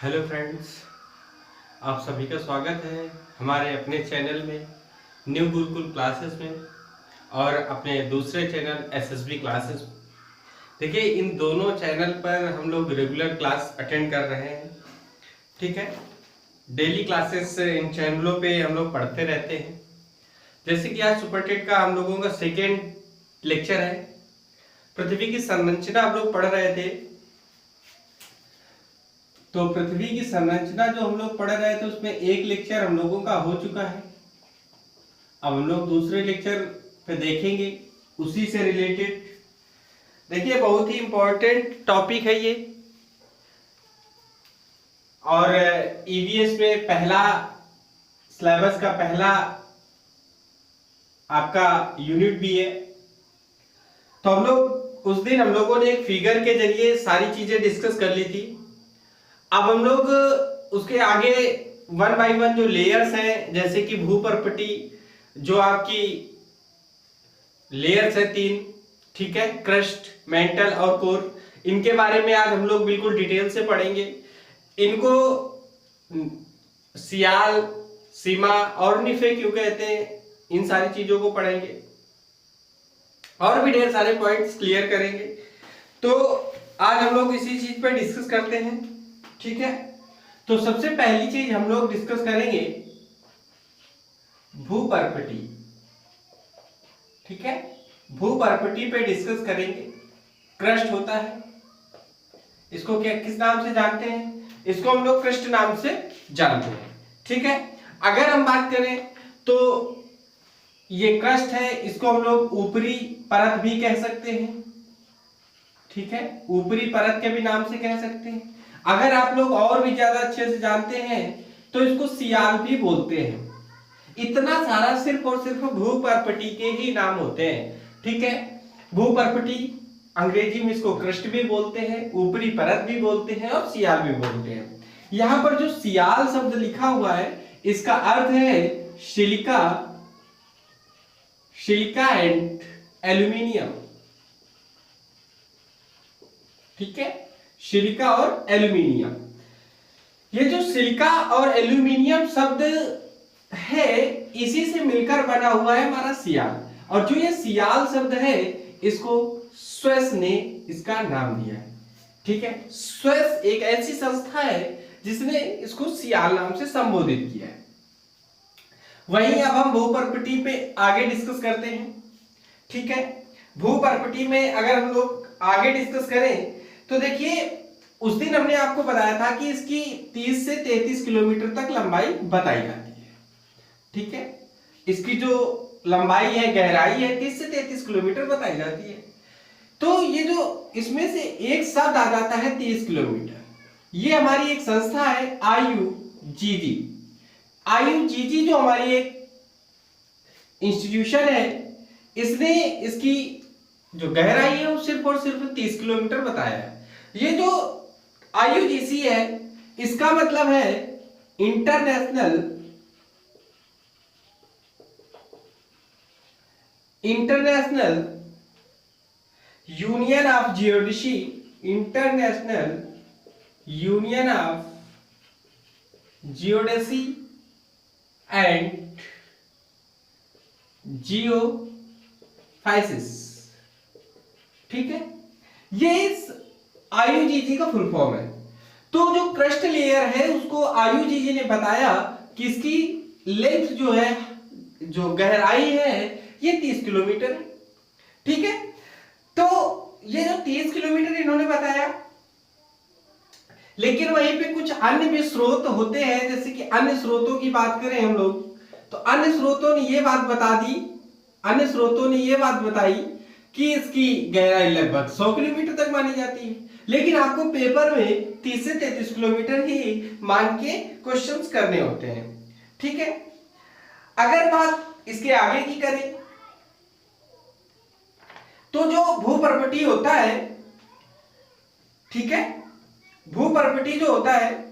Hello friends, आप सभी का स्वागत है हमारे अपने चैनल में न्यू गुरुकुल क्लासेस में और अपने दूसरे चैनल एसएसबी क्लासेस। देखिए, इन दोनों चैनल पर हम लोग रेगुलर क्लास अटेंड कर रहे हैं। ठीक है, डेली क्लासेस इन चैनलों पे हम लोग पढ़ते रहते हैं। जैसे कि आज सुपर टेट का हम लोगों का सेकेंड लेक्चर है। पृथ्वी की संरचना हम लोग पढ़ रहे थे। तो पृथ्वी की संरचना जो हम लोग पढ़ रहे थे उसमें एक लेक्चर हम लोगों का हो चुका है। अब हम लोग दूसरे लेक्चर पे देखेंगे उसी से रिलेटेड। देखिए, बहुत ही इंपॉर्टेंट टॉपिक है ये और ईवीएस में पहला सिलेबस का पहला आपका यूनिट भी है। तो हम लोग उस दिन हम लोगों ने एक फिगर के जरिए सारी चीजें डिस्कस कर ली थी। अब हम लोग उसके आगे वन बाय वन जो लेयर्स हैं, जैसे कि भूपर्पटी, जो आपकी लेयर्स है 3, ठीक है, क्रस्ट, मेंटल और कोर, इनके बारे में आज हम लोग बिल्कुल डिटेल से पढ़ेंगे। इनको सियाल, सीमा और निफे क्यों कहते हैं, इन सारी चीजों को पढ़ेंगे और भी ढेर सारे पॉइंट्स क्लियर करेंगे। तो आज हम लोग इसी चीज पर डिस्कस करते हैं। ठीक है, तो सबसे पहली चीज हम लोग डिस्कस करेंगे भूपर्पटी। ठीक है, भूपर्पटी पे डिस्कस करेंगे। क्रस्ट होता है, इसको क्या किस नाम से जानते हैं? इसको हम लोग क्रस्ट नाम से जानते हैं। ठीक है, अगर हम बात करें तो ये क्रस्ट है, इसको हम लोग ऊपरी परत भी कह सकते हैं। ठीक है, ऊपरी परत के भी नाम से कह सकते हैं। अगर आप लोग और भी ज्यादा अच्छे से जानते हैं तो इसको सियाल भी बोलते हैं। इतना सारा सिर्फ और सिर्फ भूपर्पटी के ही नाम होते हैं। ठीक है, भूपर्पटी अंग्रेजी में इसको क्रस्ट भी बोलते हैं, ऊपरी परत भी बोलते हैं और सियाल भी बोलते हैं। यहां पर जो सियाल शब्द लिखा हुआ है इसका अर्थ है सिलिका, सिलिका एंड एल्यूमिनियम। ठीक है, सिलिका और एल्यूमिनियम। ये जो सिलिका और एल्यूमिनियम शब्द है इसी से मिलकर बना हुआ है हमारा सियाल। और जो ये सियाल शब्द है इसको स्विस ने इसका नाम दिया है। ठीक है, स्विस एक ऐसी संस्था है जिसने इसको सियाल नाम से संबोधित किया है। वहीं अब हम भूपर्पटी पे आगे डिस्कस करते हैं। ठीक है, भूपर्पटी में अगर हम लोग आगे डिस्कस करें तो देखिए, उस दिन हमने आपको बताया था कि इसकी 30 से 33 किलोमीटर तक लंबाई बताई जाती है। ठीक है, इसकी जो लंबाई है, गहराई है, 30 से 33 किलोमीटर बताई जाती है। तो ये जो इसमें से एक शब्द आ जाता है 30 किलोमीटर, ये हमारी एक संस्था है आईयूजीजी। आईयूजीजी जो हमारी एक इंस्टीट्यूशन है, इसने इसकी जो गहराई है वो सिर्फ और सिर्फ 30 किलोमीटर बताया है। ये जो आईयूजीसी है इसका मतलब है international union of geodesy, international union of geodesy and geophysics. ठीक है, ये इस आईयूजीजी का फुल फॉर्म है। तो जो क्रस्ट लेयर है उसको आईयूजीजी ने बताया कि इसकी लेंथ जो है, जो गहराई है, ये 30 किलोमीटर है। ठीक है, तो ये जो 30 किलोमीटर इन्होंने बताया, लेकिन वहीं पे कुछ अन्य भी स्रोत होते हैं। जैसे कि अन्य स्रोतों की बात करें हम लोग तो अन्य स्रोतों ने ये बात बता दी, अन्य स्रोतों ने ये बात बताई कि इसकी गहराई लगभग 100 किलोमीटर तक मानी जाती है। लेकिन आपको पेपर में 30 से 33 किलोमीटर ही मान के क्वेश्चंस करने होते हैं। ठीक है, अगर बात इसके आगे की करें तो जो भूपर्पटी होता है, ठीक है, भूपर्पटी जो होता है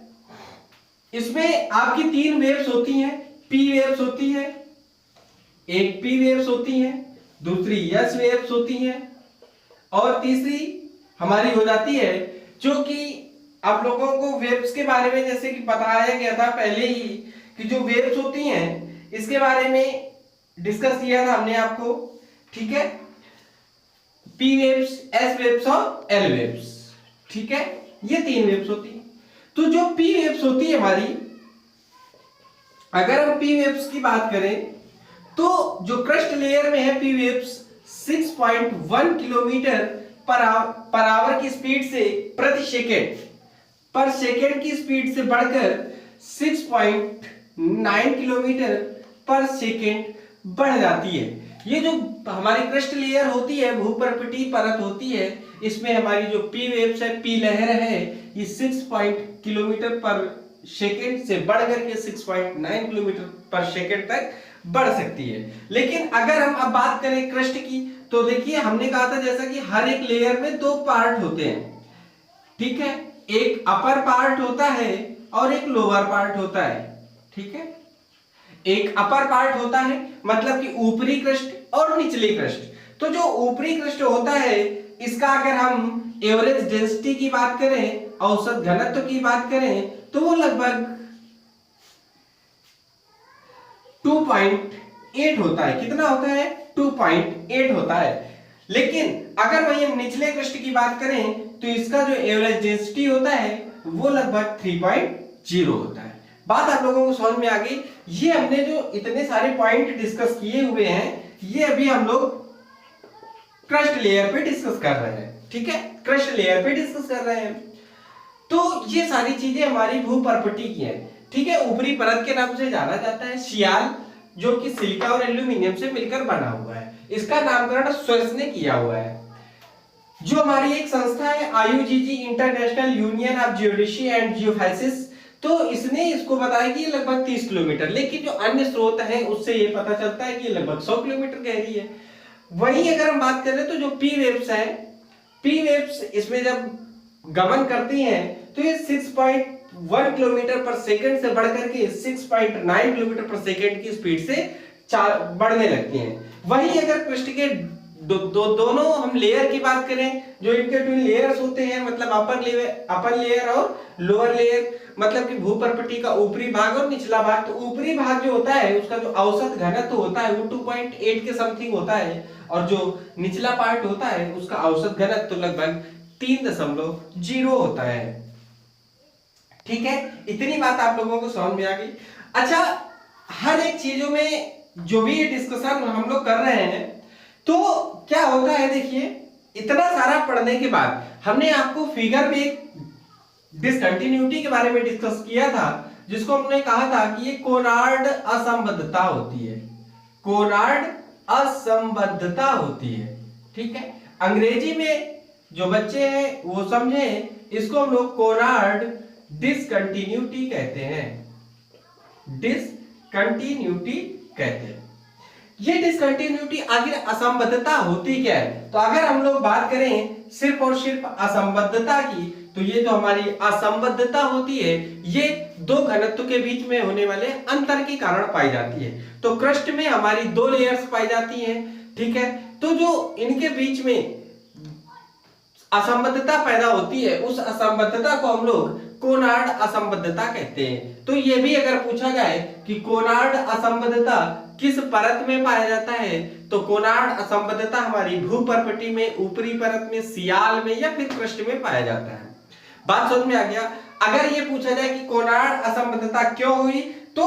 इसमें आपकी 3 वेव्स होती हैं। पी वेव्स होती है, एक पी वेव्स होती है, दूसरी एस वेव्स होती है और तीसरी हमारी हो जाती है जो कि आप लोगों को वेव्स के बारे में जैसे कि बताया गया था पहले ही कि जो वेव्स होती हैं इसके बारे में डिस्कस किया था हमने आपको, ठीक है। पी वेव्स, एस वेव्स और एल वेव्स, ठीक है, ये 3 वेव्स होती हैं। तो जो पी वेव्स होती है हमारी, अगर हम पी वेव्स की बात करें तो जो क्रस्ट लेयर में है P waves 6.1 kilometre per hour की स्पीड से प्रति सेकेंड पर सेकेंड की स्पीड से बढ़कर 6.9 किलोमीटर पर सेकेंड बढ़ जाती है। ये जो हमारी क्रस्ट लेयर होती है, भूपर्पटीय परत होती है, इसमें हमारी जो पी वेव्स है, पी लहर है, ये 6 किलोमीटर पर सेकेंड से बढ़कर के 6.9 किलोमीटर पर सेकेंड तक बढ़ सकती है। लेकिन अगर हम अब बात करें क्रस्ट की, तो देखिए हमने कहा था जैसा कि हर एक लेयर में 2 पार्ट होते हैं, ठीक है, एक अपर पार्ट होता है और एक लोअर पार्ट होता है, ठीक है। एक अपर पार्ट होता है मतलब कि ऊपरी क्रस्ट और निचली क्रस्ट। तो जो ऊपरी क्रस्ट होता है इसका अगर हम एवरेज डेंसिटी की बात करें, औसत घनत्व की बात करें, तो वो लगभग 2.8 होता है। कितना होता है? 2.8 होता है। लेकिन अगर वही हम निचले क्रस्ट की बात करें तो इसका जो एवरेज डेंसिटी होता है वो लगभग 3.0 होता है। बात आप लोगों को समझ में आ गई। ये हमने जो इतने सारे पॉइंट डिस्कस किए हुए हैं ये अभी हम लोग क्रस्ट लेयर पे डिस्कस कर रहे हैं, ठीक है, क्रस्ट लेयर पे डिस्कस कर रहे हैं। तो ये सारी चीजें हमारी भूपर्पटी की हैं, ठीक है। ऊपरी परत के नाम से जाना जाता है सियाल, जो कि सिलिका और एल्यूमिनियम से मिलकर बना हुआ है। इसका नामकरण स्विस ने किया हुआ है। जो हमारी एक संस्था है IUGG, international union of geodesy and geophysics, तो इसने इसको बताया कि ये लगभग 30 किलोमीटर, लेकिन जो अन्य स्रोत है उससे ये पता चलता है कि ये लगभग 100 किलोमीटर गहरी है। वहीं अगर हम बात करें तो जो पी वेव्स है, पी वेव्स इसमें जब गमन करती हैं तो ये 6.1 किलोमीटर पर सेकंड से बढ़कर के 6.9 किलोमीटर पर सेकंड की स्पीड से बढ़ने लगती हैं। वहीं अगर क्रस्ट के दोनों हम लेयर की बात करें, जो इनके ट्विन लेयर्स होते हैं, मतलब अपर लेयर और लोअर लेयर, मतलब कि भूपर्पटी का ऊपरी भाग और निचला भाग। तो ऊपरी भाग जो होता है उसका जो औसत घनत्व होता है वो 2.8 के समथिंग होता है, और जो निचला पार्ट होता है उसका औसत घनत्व तो लगभग 3.0 होता है, ठीक है। इतनी बात आप लोगों को समझ में आ गई। अच्छा, हर एक चीजों में जो भी ये डिस्कशन हम लोग कर रहे हैं तो क्या होता है, देखिए इतना सारा पढ़ने के बाद हमने आपको फिगर में एक डिसकंटिन्यूटी के बारे में डिस्कस किया था, जिसको हमने कहा था कि ये कोनार्ड असंबद्धता होती है, कोनार्ड असंबद्धता होती है, ठीक है। अंग्रेजी में जो बच्चे हैं वो समझे, इसको हम लोग कोनार्ड डिसकंटिन्यूटी कहते हैं, डिसकंटिन्यूटी कहते हैं। ये डिसकंटिन्यूटी आखिर असंबद्धता होती क्या है? तो अगर हम लोग बात करें सिर्फ और सिर्फ असंबद्धता की, तो ये जो हमारी असंबद्धता होती है ये 2 घनत्व के बीच में होने वाले अंतर के कारण पाई जाती है। तो क्रस्ट में हमारी 2 लेयर्स पाई जाती हैं, ठीक है। तो जो इनके बीच में असंबद्धता पैदा होती है उस असंबद्धता को हम लोग कोनार्ड असंबद्धता कहते हैं। तो ये भी अगर पूछा जाए कि कोनार्ड असंबद्धता किस परत में पाया जाता है, तो कोनार्ड असंबद्धता हमारी भूपर्पटी में, ऊपरी परत में, सियाल में या फिर क्रस्ट में पाया जाता है। बात समझ में आ गया। अगर ये पूछा जाए कि कोनार्ड असंबद्धता क्यों हुई, तो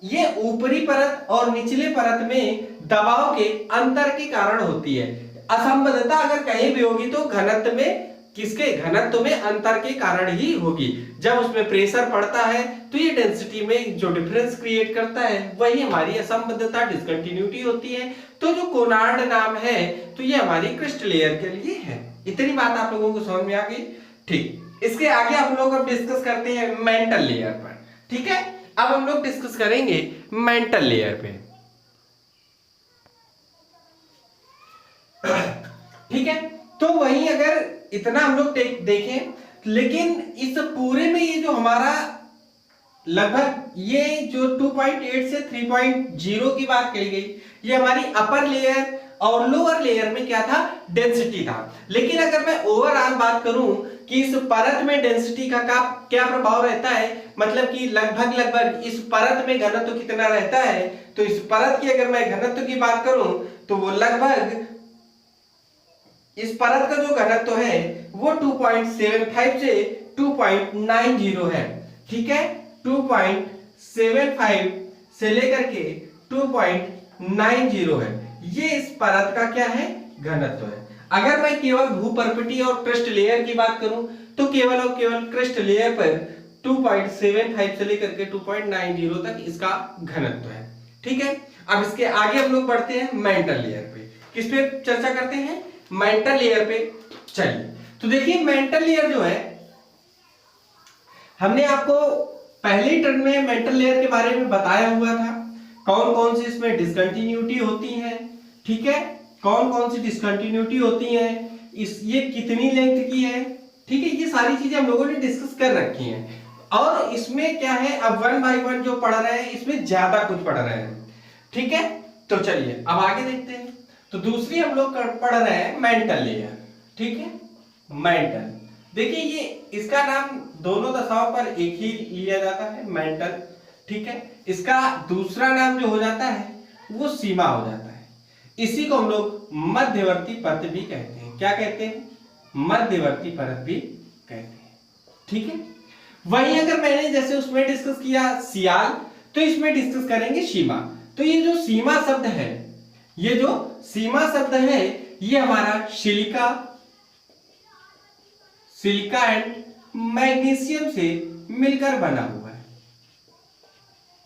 ये ऊपरी परत और निचले परत में दबाव के अंतर के कारण होती है। असंबद्धता अगर कहीं भी होगी तो घनत्व में, किसके घनत्व में अंतर के कारण ही होगी। जब उसमें प्रेशर पड़ता है तो ये डेंसिटी में जो डिफरेंस क्रिएट करता है वही हमारी असंबद्धता, डिसकंटिन्यूटी होती है। तो जो कोनार्ड नाम है तो ये हमारी क्रस्ट लेयर के लिए है। इतनी बात आप लोगों को समझ में आ गई, ठीक। इसके आगे हम लोग अब डिस्कस करते हैं मेंटल लेयर पर, ठीक है। अब हम लोग डिस्कस करेंगे मेंटल लेयर पे, ठीक है। तो वहीं अगर इतना हम लोग देखें, लेकिन इस पूरे में ये जो हमारा लगभग ये जो 2.8 से 3.0 की बात कही गई, ये हमारी अपर लेयर और लोअर लेयर में क्या था, डेंसिटी था। लेकिन अगर मैं ओवरऑल बात करूं कि इस परत में डेंसिटी का क्या प्रभाव रहता है, मतलब कि लगभग इस परत में घनत्व कितना रहता है, तो इस परत की अगर मैं घनत्व की बात करूं तो वो लगभग इस परत का जो घनत्व है वो 2.75 से 2.90 है। ठीक है, 2.75 से लेकर के 2.90 है, ये इस परत का क्या है, घनत्व है। अगर मैं केवल भूपर्पटी और क्रस्ट लेयर की बात करूं तो केवल और केवल क्रस्ट लेयर पर 2.75 से लेकर के 2.90 तक इसका घनत्व है। ठीक है, अब इसके आगे हम लोग बढ़ते हैं मेंटल लेयर पे। किस पे चर्चा करते हैं, मेंटल लेयर पे। चलिए, तो देखिए मेंटल लेयर जो है, हमने आपको पहले टर्न में मेंटल लेयर के बारे में बताया हुआ था, कौन कौन सी इसमें डिसकंटिन्यूटी होती है। ठीक है, कौन कौन सी डिसकंटिन्यूटी होती है, ये कितनी लेंथ की है। ठीक है, ये सारी चीजें हम लोगों ने डिस्कस कर रखी हैं। और इसमें क्या है, अब 1 बाय 1 जो पढ़ रहे हैं इसमें ज्यादा कुछ पढ़ रहे हैं। ठीक है, तो चलिए अब आगे देखते हैं। तो दूसरी हम लोग पढ़ रहे हैं मेंटल लेयर। ठीक है, मेंटल, देखिए ये इसका नाम दोनों दशाओं पर एक ही लिया जाता है, मेंटल। ठीक है, इसका दूसरा नाम जो हो जाता है वो सीमा हो जाता है। इसी को हम लोग मध्यवर्ती परत भी कहते हैं। क्या कहते हैं, मध्यवर्ती परत भी कहते हैं। ठीक है, वहीं अगर मैंने जैसे उसमें डिस्कस किया सियाल, तो इसमें डिस्कस करेंगे सीमा। तो ये जो सीमा शब्द है, ये जो सीमा शब्द है, ये हमारा सिलिका एंड मैग्नीशियम से मिलकर बना हुआ है।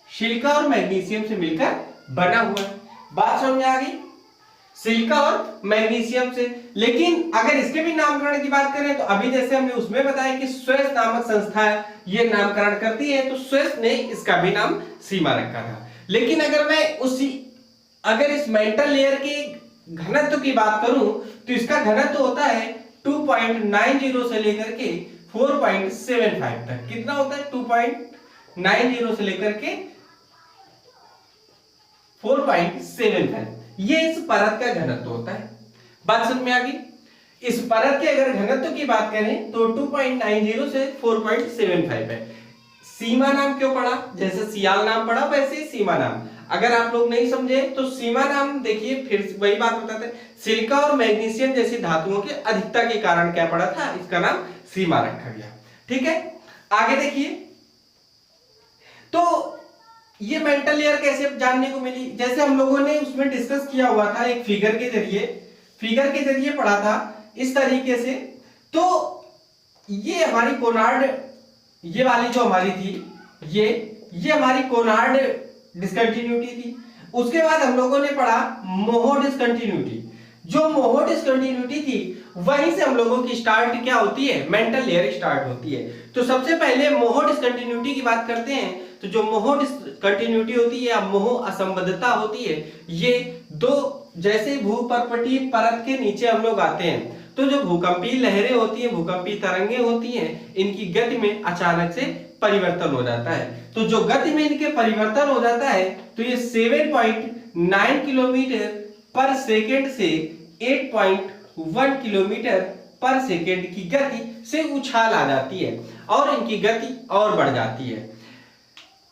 सिलिका और मैग्नीशियम से मिलकर बना हुआ है। बात समझ में आ गई, सिलिका और मैग्नीशियम से। लेकिन अगर इसके भी नामकरण की बात करें तो अभी जैसे हमने उसमें बताया कि स्विस नामक संस्था ये नामकरण करती है, तो स्विस ने इसका भी नाम सीमा रखा था। लेकिन अगर इस मेंटल लेयर के घनत्व की बात करूं तो इसका घनत्व होता है 2.90 से लेकर के 4.75 तक। कितना होता है, 2.90 से लेकर के 4.75, ये इस परत का घनत्व होता है। बात समझ में आ गई। इस परत के अगर घनत्व की बात करें तो 2.90 से 4.75 है। सीमा नाम क्यों पड़ा, जैसे सियाल नाम पड़ा वैसे ही सीमा नाम। अगर आप लोग नहीं समझे तो सीमा नाम देखिए, फिर वही बात बताते हैं, सिलिका और मैग्नीशियम जैसी धातुओं की अधिकता के कारण क्या पड़ा था, इसका नाम सीमा रखा गया। ठीक है, आगे देखिए। तो ये मेंटल लेयर कैसे जानने को मिली, जैसे हम लोगों ने उसमें डिस्कस किया हुआ था, एक फिगर के जरिए पढ़ा था इस तरीके से। तो ये हमारी कोनार्ड, ये वाली जो हमारी थी, ये हमारी कोनार्ड डिस्कंटिन्यूटी थी। उसके बाद हम लोगों ने पढ़ा मोहो डिस्कंटिन्यूटी। जो मोहो डिस्कंटिन्यूटी थी वहीं से हम लोगों की स्टार्ट क्या होती है, मेंटल लेयर स्टार्ट होती है। तो सबसे पहले मोहो डिस्कंटिन्यूटी की बात करते हैं। तो जो मोहो डिस्कंटिन्यूटी होती है या मोहो असंबद्धता होती है, ये दो, जैसे भूपर्पटी परत के नीचे हम लोग आते हैं तो जो भूकंपीय लहरें होती हैं, भूकंपीय तरंगें होती हैं, इनकी गति में अचानक से परिवर्तन हो जाता है। तो जो गति में इनके परिवर्तन हो जाता है तो ये 7.9 किलोमीटर पर सेकेंड से 8.1 किलोमीटर पर सेकेंड की गति से उछाल आ जाती है और इनकी गति और बढ़ जाती है।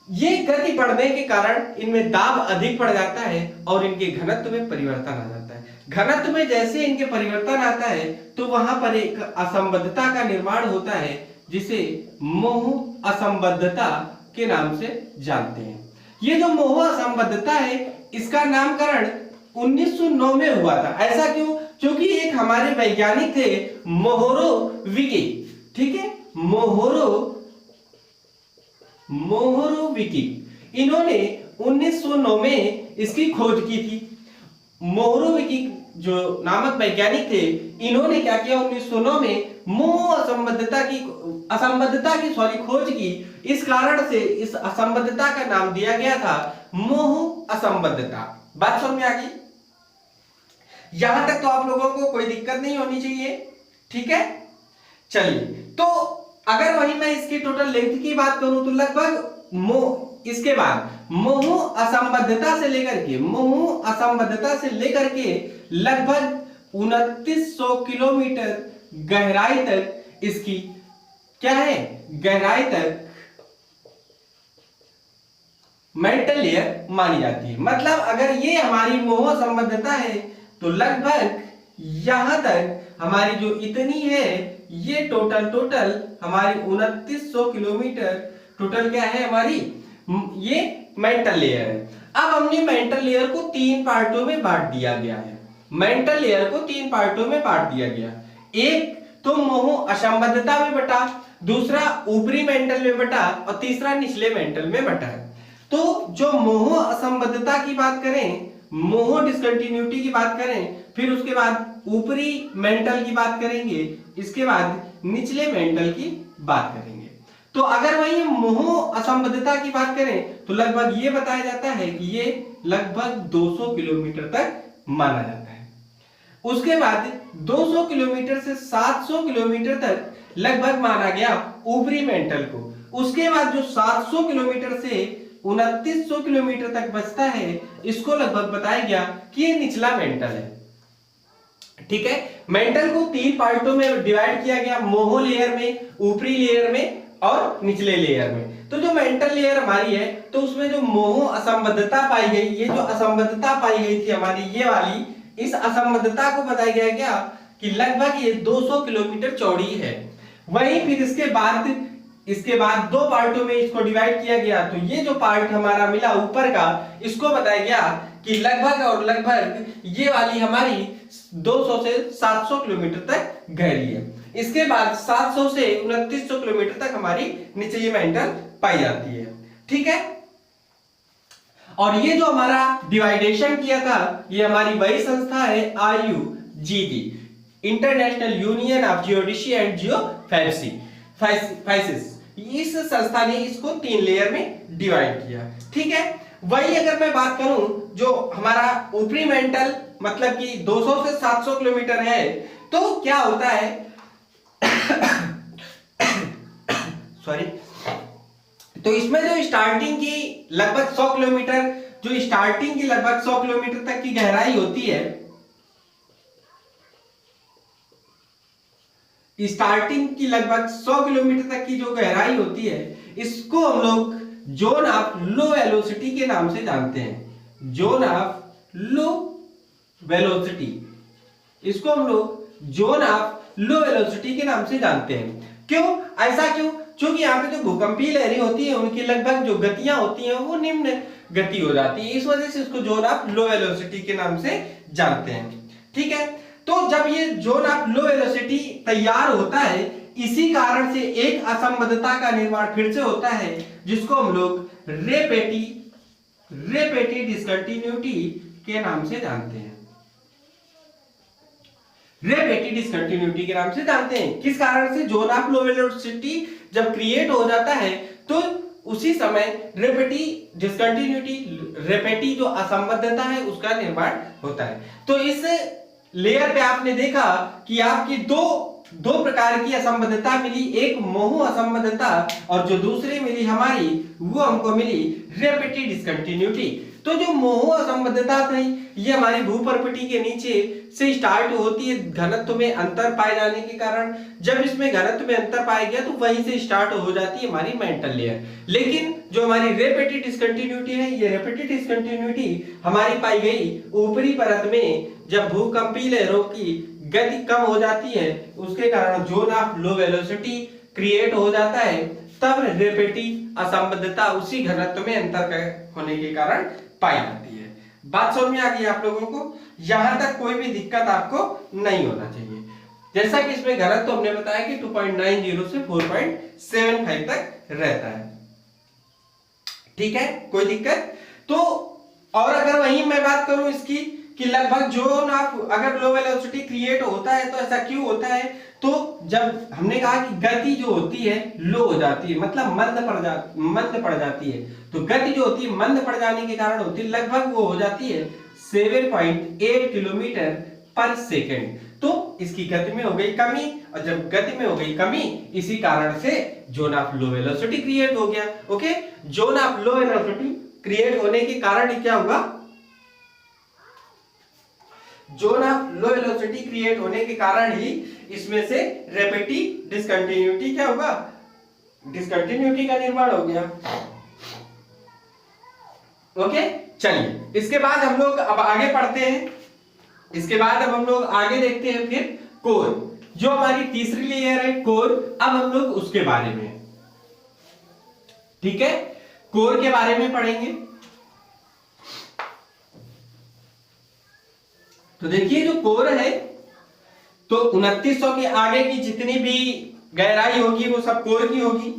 ये गति बढ़ने के कारण इनमें दाब अधिक बढ़ जाता है और इनके घनत्व में परिवर्तन आ जाता है। घनत्व में जैसे इनके परिवर्तन आता है तो वहां पर एक असंबद्धता का निर्माण होता है, जिसे मोह असंबद्धता के नाम से जानते हैं। ये जो मोह असंबद्धता है, इसका नामकरण 1909 में हुआ था। ऐसा क्यों, क्योंकि एक हमारे वैज्ञानिक थे मोहोरोविकी। ठीक है, मोहोरोविकी, इन्होंने 1909 में इसकी खोज की थी। मोहोरोविकी जो नामक वैज्ञानिक थे, इन्होंने क्या किया, 1909 में मोह असंबद्धता की खोज की। इस कारण से इस असंबद्धता का नाम दिया गया था मोह असंबद्धता। बात समझ में आ गई, यहां तक तो आप लोगों को कोई दिक्कत नहीं होनी चाहिए। ठीक है, चलिए। तो अगर वही मैं इसकी टोटल लेंथ की बात करूं तो लगभग इसके बाद मोह असंबद्धता से लेकर के लगभग 2900 किलोमीटर गहराई तक इसकी क्या है, गहराई तक मेंटल लेयर मानी जाती है। मतलब अगर ये हमारी मोह संबद्धता है तो लगभग यहां तक हमारी जो इतनी है ये टोटल हमारी 2900 किलोमीटर टोटल क्या है हमारी, ये मेंटल लेयर है। अब हमने मेंटल लेयर को 3 पार्टों में बांट दिया गया है। मेंटल लेयर को 3 पार्टों में बांट दिया गया, एक तो मोह असंबद्धता में बटा, दूसरा ऊपरी मेंटल में बटा और तीसरा निचले मेंटल में बटा है। तो जो मोह असंबद्धता की बात करें, मोह डिसकंटिन्यूटी की बात करें, फिर उसके बाद ऊपरी मेंटल की बात करेंगे, इसके बाद निचले मेंटल की बात करेंगे। तो अगर वही मोह असंबद्धता की बात करें तो लगभग ये बताया जाता है कि ये लगभग 200 किलोमीटर तक माना जाता है। उसके बाद 200 किलोमीटर से 700 किलोमीटर तक लगभग माना गया ऊपरी मेंटल को। उसके बाद जो 700 किलोमीटर से 2900 किलोमीटर तक बचता है, इसको लगभग बताया गया कि ये निचला मेंटल है। ठीक है, मेंटल को 3 पार्टों में डिवाइड किया गया, मोह लेयर में, ऊपरी लेयर में और निचले लेयर में। तो जो मेंटल लेयर हमारी है तो उसमें जो मोह असंबद्धता पाई गई, ये जो असंबद्धता पाई गई थी हमारी ये वाली, इस असंबद्धता को बताया गया क्या कि लगभग ये 200 किलोमीटर चौड़ी है। वहीं फिर इसके बाद 2 पार्टों में इसको डिवाइड किया गया, तो ये जो पार्ट हमारा मिला ऊपर का, इसको बताया गया कि लगभग ये वाली हमारी 200 से 700 किलोमीटर तक गहरी है। इसके बाद 700 से 2900 किलोमीटर तक हमारी निचली मेंटल पाई जाती है। ठीक है, और ये जो हमारा डिवाइडेशन किया था ये हमारी वही संस्था है IUGD, international union of geodesy and geophysics. इस संस्था ने इसको 3 लेयर में डिवाइड किया। ठीक है, वही अगर मैं बात करूं जो हमारा ऊपरी मेंटल मतलब कि 200 से 700 किलोमीटर है, तो क्या होता है सॉरी, तो इसमें जो स्टार्टिंग की लगभग 100 किलोमीटर, जो स्टार्टिंग की लगभग 100 किलोमीटर तक की गहराई होती है, स्टार्टिंग की लगभग 100 किलोमीटर तक की जो गहराई होती है, इसको हम लोग जोन ऑफ लो वेलोसिटी के नाम से जानते हैं। जोन ऑफ लो वेलोसिटी, इसको हम लोग जोन ऑफ लो वेलोसिटी के नाम से जानते हैं। क्यों, ऐसा क्यों? क्योंकि यहाँ पे जो भूकंपीय लहरें होती है उनकी लगभग जो गतियां होती हैं वो निम्न गति हो जाती है, इस वजह से इसको जोन ऑफ लो वेलोसिटी के नाम से जानते हैं। ठीक है, तो जब ये जोन ऑफ लो वेलोसिटी तैयार होता है, इसी कारण से एक असंबद्धता का निर्माण फिर से होता है जिसको हम लोग रेपेटी डिस्कंटिन्यूटी के नाम से जानते हैं। रेपेटी डिस्कंटिन्यूटी के नाम से जानते हैं। किस कारण से? जोन ऑफ लो वेलोसिटी जब क्रिएट हो जाता है तो उसी समय रेपेटी जो असंबद्धता है उसका निर्माण होता है। तो इस लेयर पे आपने देखा कि आपकी दो प्रकार की असंबद्धता मिली, एक मोह असंबद्धता और जो दूसरी मिली हमारी वो हमको मिली रेपेटी डिस्कंटिन्यूटी। तो जो मोह असंबद्धता थी ये हमारी भूपर्पटी के नीचे से स्टार्ट होती है घनत्व में अंतर पाए जाने के कारण। जब इसमें घनत्व में अंतर पाया गया तो वहीं से स्टार्ट हो जाती है हमारी मेंटल लेयर। लेकिन जो हमारी रेपेटी डिस्कंटिन्यूटी है, ये रेपेटी डिस्कंटिन्यूटी हमारी पाई गई ऊपरी परत में, जब भूकंपीय लहरों की गति कम हो जाती है उसके कारण zone of low velocity create हो जाता है, तब रेपेटी असंबद्धता उसी घनत्व में अंतर होने के कारण पाई जाती है। बात समझ में आ गई आप लोगों को? यहां तक कोई भी दिक्कत आपको नहीं होना चाहिए। जैसा कि इसमें घनत्व हमने बताया कि 2.90 से 4.75 तक रहता है। ठीक है, कोई दिक्कत? तो और अगर वहीं मैं बात करूं इसकी कि लगभग जोन ऑफ अगर लो वेलोसिटी क्रिएट होता है तो ऐसा क्यों होता है? तो जब हमने कहा कि गति जो होती है लो हो जाती है, मतलब मंद पड़ जाती है, तो गति जो होती है मंद पड़ जाने के कारण होती है, लगभग वो हो जाती है 7.8 किलोमीटर पर सेकेंड। तो इसकी गति में हो गई कमी, और जब गति में हो गई कमी, इसी कारण से zone of low velocity create हो गया। Okay, zone of low velocity create होने के कारण क्या होगा, zone of low velocity create होने के कारण ही इसमें से रैपिड डिसकंटिन्यूटी क्या होगा, डिसकंटिन्यूटी का निर्माण हो गया। ओके, चलिए इसके बाद हम लोग अब आगे पढ़ते हैं। इसके बाद अब हम लोग आगे देखते हैं फिर कोर, जो हमारी तीसरी लेयर है कोर। अब हम लोग उसके बारे में, ठीक है, कोर के बारे में पढ़ेंगे। तो देखिए जो कोर है, तो 2900 के आगे की जितनी भी गहराई होगी वो सब कोर की होगी।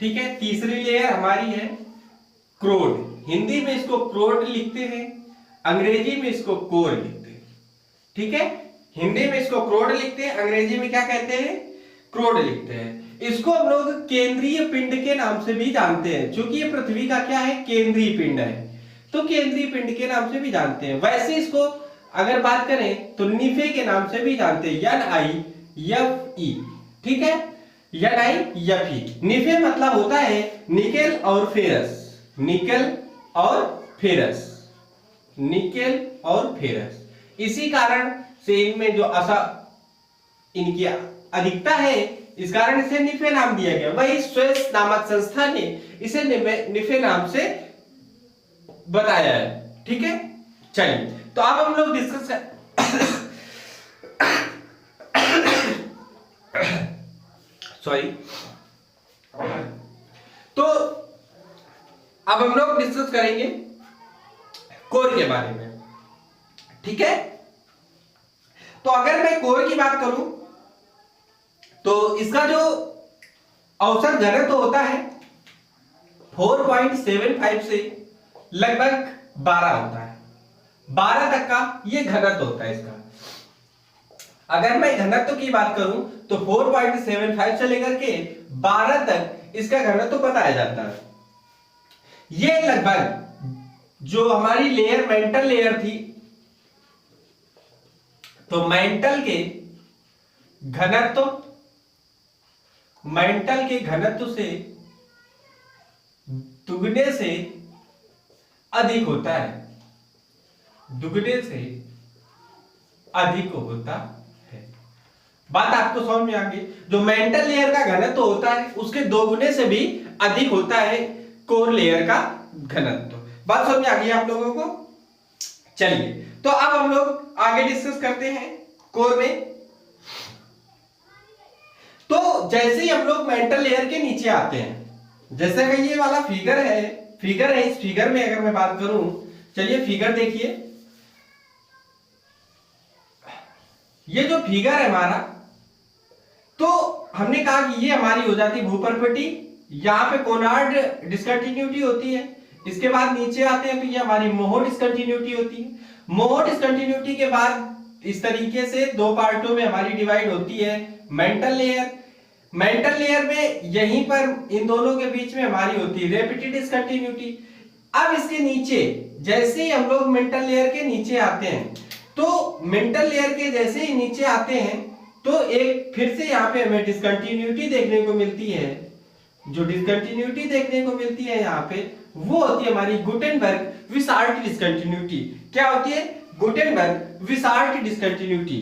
ठीक है, तीसरी लेयर हमारी है क्रोड। हिंदी में इसको क्रोड लिखते हैं, अंग्रेजी में इसको कोर लिखते हैं। ठीक है, हिंदी में इसको क्रोड लिखते हैं, अंग्रेजी में क्या कहते हैं, क्रोड लिखते हैं। इसको हम लोग केंद्रीय पिंड के नाम से भी जानते हैं, क्योंकि ये पृथ्वी का क्या है, केंद्रीय पिंड है, तो केंद्रीय पिंड के नाम से भी जानते हैं। वैसे इसको अगर बात करें तो निफे के नाम से भी जानते हैं, NIFE। ठीक है, NIFE। निफे मतलब होता है निकेल और फेरस, निकेल और फेरस, निकेल और फेरस। इसी कारण से इनमें जो इनकी अधिकता है, इस कारण इसे निफे नाम दिया गया। वही स्विस नामक संस्था ने इसे निफे नाम से बताया है। ठीक है, चलिए तो अब हम लोग डिस्कस सॉरी तो अब हम लोग डिस्कस करेंगे कोर के बारे में। ठीक है, तो अगर मैं कोर की बात करूं तो इसका जो औसत घनत्व होता है 4.75 से लगभग 12 होता है, 12 तक का ये घनत्व होता है इसका। अगर मैं घनत्व की बात करूं तो 4.75 से लेकर के 12 तक इसका घनत्व बताया जाता है। ये लगभग जो हमारी लेयर मेंटल लेयर थी, तो मेंटल के घनत्व से दुगने से अधिक होता है, दुगने से अधिक होता है। बात आपको समझ में आ गई। जो मेंटल लेयर का घनत्व होता है उसके 2 गुने से भी अधिक होता है कोर लेयर का घनत्व। बात समझ में आ गई आप लोगों को। चलिए तो अब हम लोग आगे डिस्कस करते हैं कोर में। तो जैसे ही हम लोग मेंटल लेयर के नीचे आते हैं, जैसे कि ये वाला फिगर है, इस फिगर में अगर मैं बात करूं, चलिए फिगर देखिए, ये जो फिगर है हमारा, तो हमने कहा कि ये हमारी हो जाती है भूपर्पटी, यहां पे कोनार्ड डिस्कंटिन्यूटी होती है। इसके बाद नीचे आते हैं तो ये हमारी मोहो डिस्कंटिन्यूटी होती है। मोहो डिस्कंटिन्यूटी के बाद इस तरीके से 2 पार्टों में हमारी डिवाइड होती है मेंटल लेयर। मेंटल लेयर में यहीं पर इन दोनों के बीच में हमारी होती है रैपिड डिस्कंटिन्यूटी। अब इसके नीचे जैसे ही हम लोग मेंटल लेयर के नीचे आते हैं, तो मेंटल लेयर के जैसे ही नीचे आते हैं तो एक फिर से यहाँ पे हमें डिस्कंटिन्यूटी देखने को मिलती है। जो डिस्कंटिन्यूटी देखने को मिलती है यहाँ पे, वो होती है हमारी गुटेनबर्ग-विसार्ट डिस्कंटिन्यूटी। क्या होती है? गुटेनबर्ग-विसार्ट डिस्कंटिन्यूटी।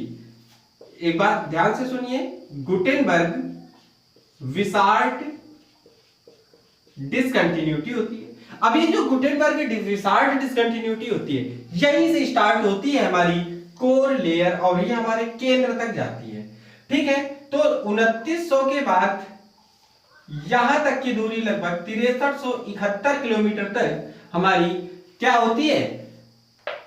एक बात ध्यान से सुनिए, गुटेनबर्ग-विसार्ट डिस्कंटिन्यूटी होती है। अब ये जो गुटेनबर्ग-विसार्ट डिस्कंटिन्यूटी होती है, यहीं से स्टार्ट होती है हमारी कोर लेयर और ये हमारे केंद्र तक जाती है। ठीक है, तो 2900 के बाद यहां तक की दूरी लगभग 6371 किलोमीटर तक हमारी क्या होती है?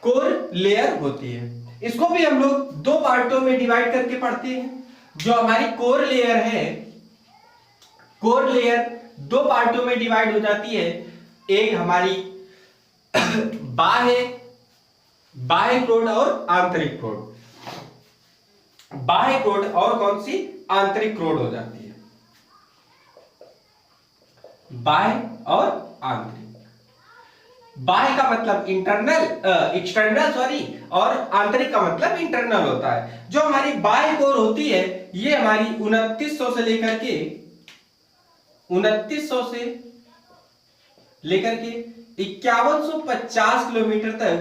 कोर लेयर होती है। इसको भी हम लोग 2 पार्टों में डिवाइड करके पढ़ते हैं। जो हमारी कोर लेयर है, कोर लेयर 2 पार्टों में डिवाइड हो जाती है। एक हमारी बाह्य क्रोड और आंतरिक क्रोड। बाह्य क्रोड और कौन सी? आंतरिक क्रोड हो जाती है। बाह्य और आंतरिक। बाह्य का मतलब इंटरनल एक्सटर्नल सॉरी, और आंतरिक का मतलब इंटरनल होता है। जो हमारी बाह्य कोर होती है ये हमारी 2900 से लेकर के 5150 किलोमीटर तक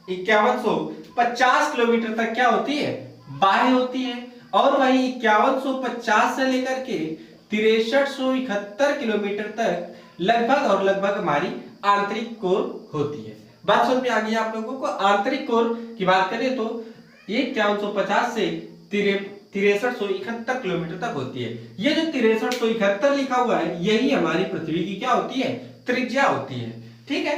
5150 किलोमीटर तक क्या होती है, बाह्य होती है। और वही 5150 से लेकर के 6371 किलोमीटर तक लगभग हमारी आंतरिक कोर होती है। बात समझ में आ गई आप लोगों को। आंतरिक कोर की बात करें तो ये 5150 से 6371 किलोमीटर तक होती है। ये जो 6371 लिखा हुआ है यही हमारी पृथ्वी की क्या होती है, त्रिज्या होती है। ठीक है,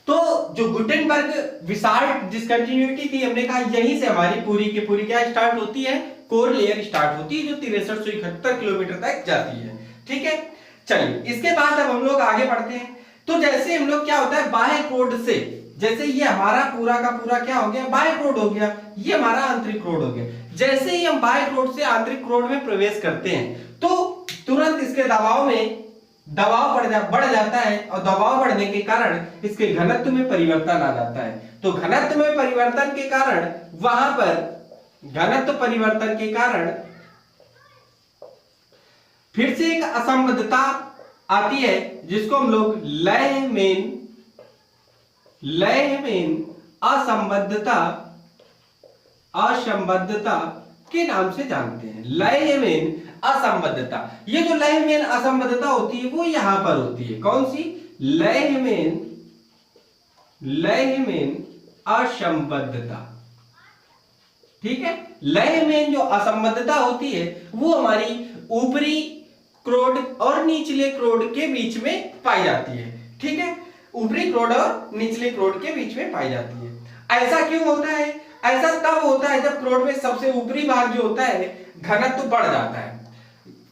तो जो गुटेनबर्ग विशाल डिस्कंटिन्यूटी थी, हमने कहा यहीं से हमारी पूरी की पूरी क्या स्टार्ट होती है, कोर लेयर स्टार्ट होती है, जो 6371 किलोमीटर तक जाती है। ठीक है, चलिए इसके बाद अब हम लोग आगे बढ़ते हैं। तो जैसे हम लोग क्या होता है बाह्य क्रोड से, जैसे ये हमारा पूरा का पूरा क्या हो गया, बाह्य क्रोड हो गया, ये हमारा आंतरिक क्रोड हो गया। जैसे ही हम बाह्य क्रोड से आंतरिक क्रोड में प्रवेश करते हैं तो तुरंत इसके दबाव बढ़ जाता है, और दबाव बढ़ने के कारण इसके घनत्व में परिवर्तन आ जाता है। तो घनत्व में परिवर्तन के कारण वहां पर घनत्व परिवर्तन के कारण फिर से एक असंबद्धता आती है, जिसको हम लोग लय में असंबद्धता के नाम से जानते हैं। लय में असंबद्धता, ये जो लय में असंबद्धता होती है वो यहां पर होती है। कौन सी, लय में असंबद्धता। ठीक है, लय में जो असंबद्धता होती है वो हमारी ऊपरी क्रोड और निचले क्रोड के बीच में पाई जाती है। ठीक है, ऊपरी क्रोड और निचले क्रोड के बीच में पाई जाती है। ऐसा क्यों होता है, ऐसा तब होता है जब क्रोड में सबसे ऊपरी भाग जो होता है घनत्व बढ़ जाता है।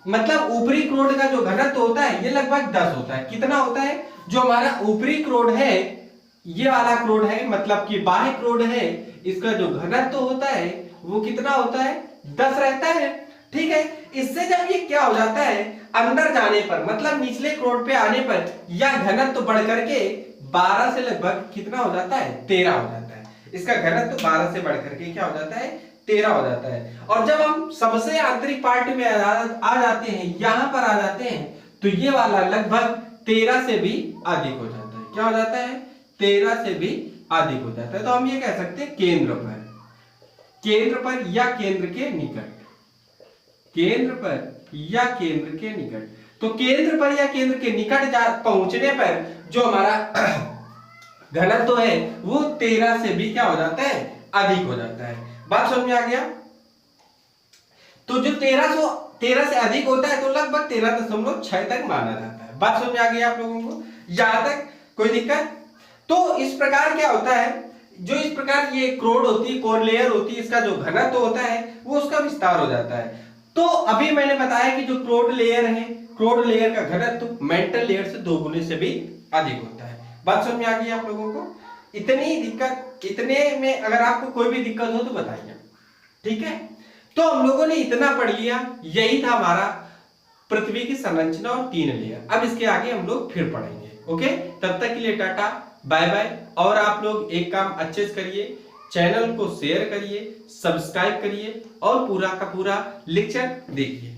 मतलब ऊपरी क्रोड का जो घनत्व होता है ये लगभग 10 होता है। कितना होता है, जो हमारा ऊपरी क्रोड है, ये वाला क्रोड है, मतलब कि बाह्य क्रोड है, इसका जो घनत्व होता है वो कितना होता है, 10 रहता है। ठीक है, इससे जब ये क्या हो जाता है अंदर जाने पर, मतलब निचले क्रोड पे आने पर यह घनत्व बढ़ करके 12 से लगभग कितना हो जाता है, 13 हो जाता है। इसका घनत्व 12 से बढ़ करके क्या हो जाता है, 13 हो जाता है। और जब हम सबसे आंतरिक पार्ट में आ जाते हैं, यहां पर आ जाते हैं, तो ये वाला लगभग 13 से भी अधिक हो जाता है। क्या हो जाता है, 13 से भी अधिक हो जाता है। तो हम ये कह सकते हैं केंद्र पर या केंद्र के निकट, केंद्र पर या केंद्र के निकट। तो केंद्र पर या केंद्र के निकट पहुंचने पर जो हमारा घनत्व है वो 13 से भी क्या हो जाता है, अधिक हो जाता है। बात समझ में आ गया। तो जो 13 से अधिक होता है तो लगभग 13.6 तक माना जाता है। बात समझ में आ गई आप लोगों को, यहां तक कोई दिक्कत। तो इस प्रकार क्या होता है, जो इस प्रकार ये क्रोड होती है, कोर लेयर होती है, इसका जो घनत्व होता है वो उसका विस्तार हो जाता है। तो अभी मैंने बताया कि जो क्रोड लेयर है, क्रोड लेयर का घनत्व मेंटल लेयर से 2 गुने से भी अधिक होता है। बात समझ में आ गई आप लोगों को। इतनी दिक्कत, इतने में अगर आपको कोई भी दिक्कत हो तो बताइए। ठीक है, तो हम लोगों ने इतना पढ़ लिया, यही था हमारा पृथ्वी की संरचना और 3 लेयर। अब इसके आगे हम लोग फिर पढ़ेंगे। ओके, तब तक के लिए टाटा बाय बाय। और आप लोग एक काम अच्छे से करिए, चैनल को शेयर करिए, सब्सक्राइब करिए और पूरा का पूरा लेक्चर देखिए।